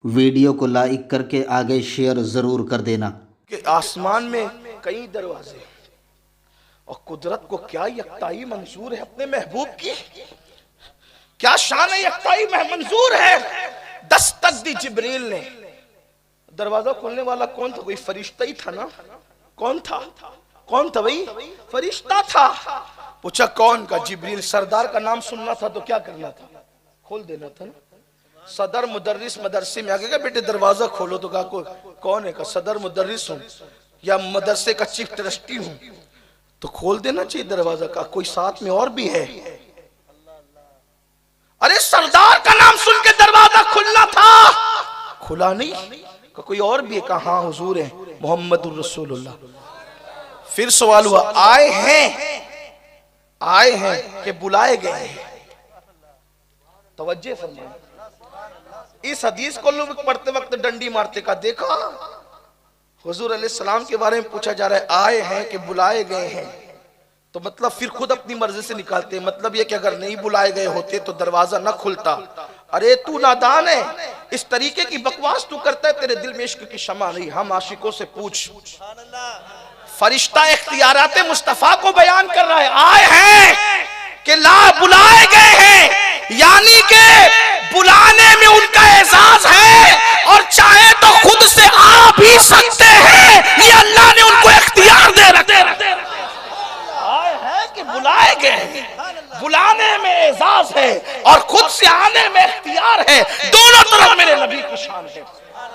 Video को like करके आगे शेयर जरूर कर देना। कि आसमान में कई दरवाजे और कुदरत को क्या यकताई मंजूर है अपने महबूब की। क्या शान यकताई मंजूर है। दस्तक दी जिब्रील ने। दरवाजा खोलने वाला कौन था? कोई फरिश्ता ही था ना। कौन था? कौन था भाई? फरिश्ता था। पूछा कौन का? जिब्रील। सरदार का नाम सुनना था तो क्या करना था? खोल देना था ना। सदर मुदर्रिस मदरसे में आ गया, बेटे दरवाजा खोलो। तो कहा कौन है? का सदर मुदर्रिस हूँ या मदरसे का चीफ ट्रस्टी हूँ। तो खोल देना चाहिए दरवाजा। का कोई साथ में और भी है? अरे सरदार का नाम सुन के दरवाजा खुलना था, खुला नहीं। का कोई और भी है? कहा हाँ हुजूर है, मोहम्मदुर रसूलुल्लाह। फिर सवाल हुआ आए हैं कि बुलाए गए हैं? तवज्जो फरमाइए। इस हदीस को लोग पढ़ते वक्त डंडी मारते का देखा। हुजूर अलैहिस्सलाम के बारे में पूछा जा रहा है आए हैं कि बुलाए गए हैं, तो मतलब फिर खुद अपनी मर्जी से निकालते हैं। मतलब ये कि अगर नहीं बुलाए गए होते तो दरवाजा न खुलता। अरे तू नादान है, इस तरीके की बकवास तू करता है, तेरे दिल में इश्क की शमा नहीं। हम आशिकों से पूछ। फरिश्ता इख्तियारात मुस्तफा को बयान कर रहा है। आए हैं कि ला बुलाए गए हैं, यानी कि बुलाने में उनका एजाज है और चाहे तो खुद से आ भी सकते हैं। ये अल्लाह ने उनको इख्तियार दे रखे। आए हैं कि बुलाए गए, बुलाने में एजाज है और खुद से आने में इख्तियार है। दोनों तरफ मेरे नबी की शान है।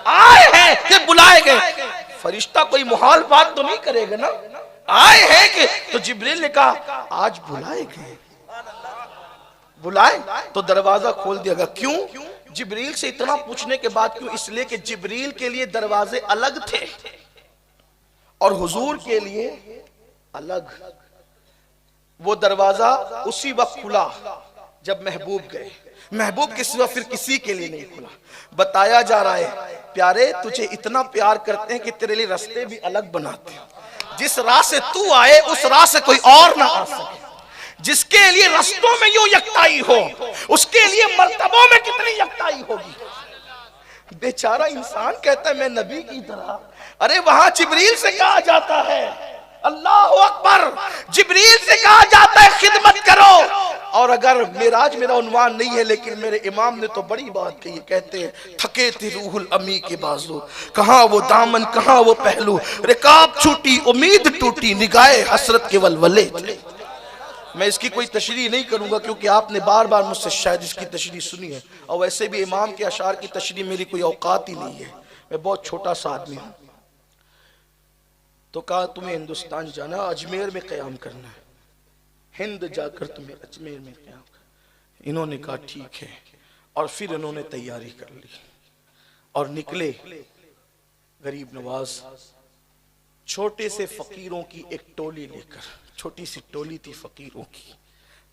आए हैं कि बुलाए गए। फरिश्ता कोई मुहाल बात तो नहीं करेगा ना। आए हैं कि, तो जिब्रील ने कहा आज बुलाए गए। बुलाए तो दरवाजा खोल दिया गया। क्यों? जिब्रील से इतना पूछने के बाद क्यों? इसलिए कि जिब्रील के लिए दरवाजे अलग थे और हुजूर के लिए अलग। वो दरवाजा उसी वक्त खुला जब महबूब गए। महबूब के सिवा फिर किसी के लिए नहीं खुला। बताया जा रहा है प्यारे तुझे इतना प्यार करते हैं कि तेरे लिए रास्ते भी अलग बनाते हैं। जिस राह से तू आए उस राह से कोई और ना आ सके। जिसके लिए रास्तों में यूं यकताई हो, उसके लिए मर्तबों में कितनी यकताई होगी। बेचारा इंसान कहता है मैं नबी की तरह। अरे वहां जिब्रील से कहा जाता है अल्लाह अकबर, जिब्रील से कहा जाता है खिदमत करो। और अगर मेराज मेरा उन्वान नहीं है, लेकिन मेरे इमाम ने तो बड़ी बात कही। कहते हैं थके थे रूहुल अमी के बाजू, कहां वो दामन कहां वो पहलू, रिकाब छूटी उम्मीद टूटी, निगाहे हसरत के वलवले। मैं इसकी कोई तशरीह नहीं करूंगा क्योंकि आपने बार बार मुझसे शायद इसकी तशरीह सुनी है, और वैसे भी इमाम के अशार की तशरीह मेरी कोई औकात ही नहीं है। मैं बहुत छोटा सा आदमी हूं। तो कहा तुम्हें हिंदुस्तान जाना, अजमेर में क़याम करना है, हिंद जाकर तुम्हें अजमेर में क़याम करना। इन्होंने कहा ठीक है, और फिर इन्होंने तैयारी कर ली और निकले। गरीब नवाज छोटे से फकीरों की एक टोली लेकर, छोटी सी टोली थी फकीरों की।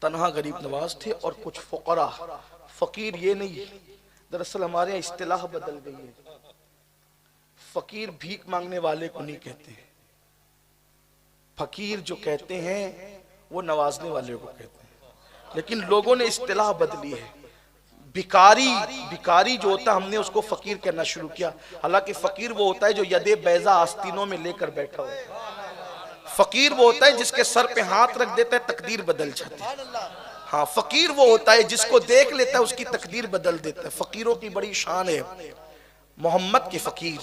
तन्हा गरीब नवाज थे और कुछ फुकरा। फकीर ये नहीं, दरअसल हमारे यहाँ इस्तिलाह बदल गई है। फकीर भीख मांगने वाले को नहीं कहते। फकीर जो कहते हैं वो नवाजने वाले को कहते हैं, लेकिन लोगों ने इस्तिलाह बदली है। भिकारी जो होता है हमने उसको फकीर कहना शुरू किया। हालांकि फकीर वो होता है जो यदे बैजा आस्तीनों में लेकर बैठा होता है। फकीर वो होता है जिसके सर पे हाथ रख देता है तकदीर बदल जाती है। हाँ, फकीर वो होता है जिसको देख लेता है उसकी तकदीर बदल देता है। फकीरों की बड़ी शान है। मोहम्मद के फकीर,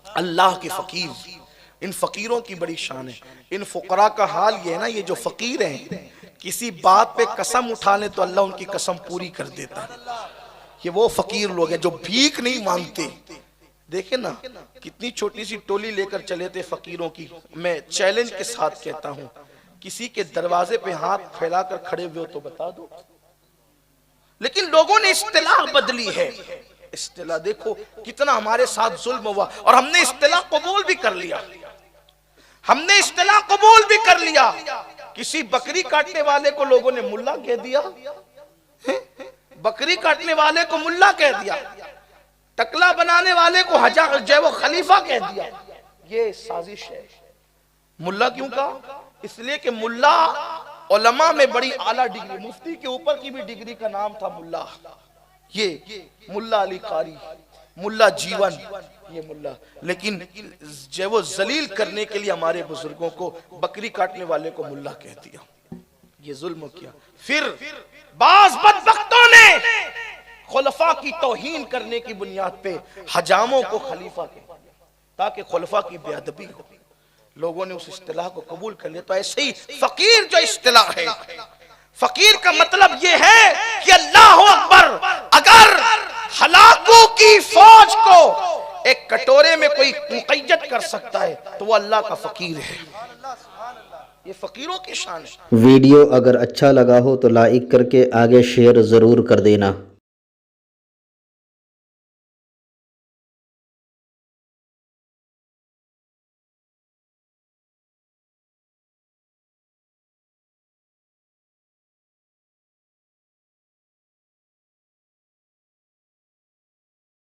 अल्लाह के फकीर, इन फकीरों की बड़ी शान है। इन फुकरा का हाल ये है ना, ये जो फकीर हैं किसी बात पे कसम उठा ले तो अल्लाह उनकी कसम पूरी कर देता है। ये वो फकीर लोग हैं जो भीख नहीं मांगते। देखे ना कितनी छोटी सी टोली लेकर चले थे फकीरों की। मैं चैलेंज के साथ कहता हूं, किसी के दरवाजे पे हाथ फैलाकर खड़े हुए हो तो बता दो। लेकिन लोगों ने इस्तिलाह बदली है। इस्तिलाह देखो कितना हमारे साथ जुल्म हुआ, और हमने इस्तिलाह कबूल भी कर लिया। हमने इस्तिलाह कबूल भी कर लिया। किसी बकरी काटने वाले को लोगों ने मुल्ला कह दिया। बकरी काटने वाले को मुल्ला कह दिया, टकला बनाने वाले को हजार जो वो खलीफा कह दिया। ये साजिश है। मुल्ला क्यों कहा? इसलिए कि मुल्ला उलमा में बड़ी आला डिग्री, मुफ्ती के ऊपर की भी डिग्री का नाम था मुल्ला। ये मुल्ला अली कारी, मुल्ला जीवन, ये मुल्ला, लेकिन जब वो जलील करने के लिए हमारे बुजुर्गों को बकरी काटने वाले को मुल्ला कह दिया, ये जुल्म किया। फिर बाज बदबख्तों ने खुलफा की तौहीन करने की बुनियाद पे हजामों को खलीफा कह दिया ताकि खुलफा की बेअदबी हो। लोगों ने उस इस्तिलाह को कबूल कर लिया। तो ऐसे ही फकीर जो इस्तिलाह है, फकीर का मतलब यह है कि अल्लाह अकबर, अगर हलाकू की फौज को एक कटोरे में कोई मुक़य्यद कर सकता है तो वो अल्लाह का फकीर है। ये फकीरों की शान है। वीडियो अगर अच्छा लगा हो तो लाइक करके आगे शेयर ज़रूर कर देना।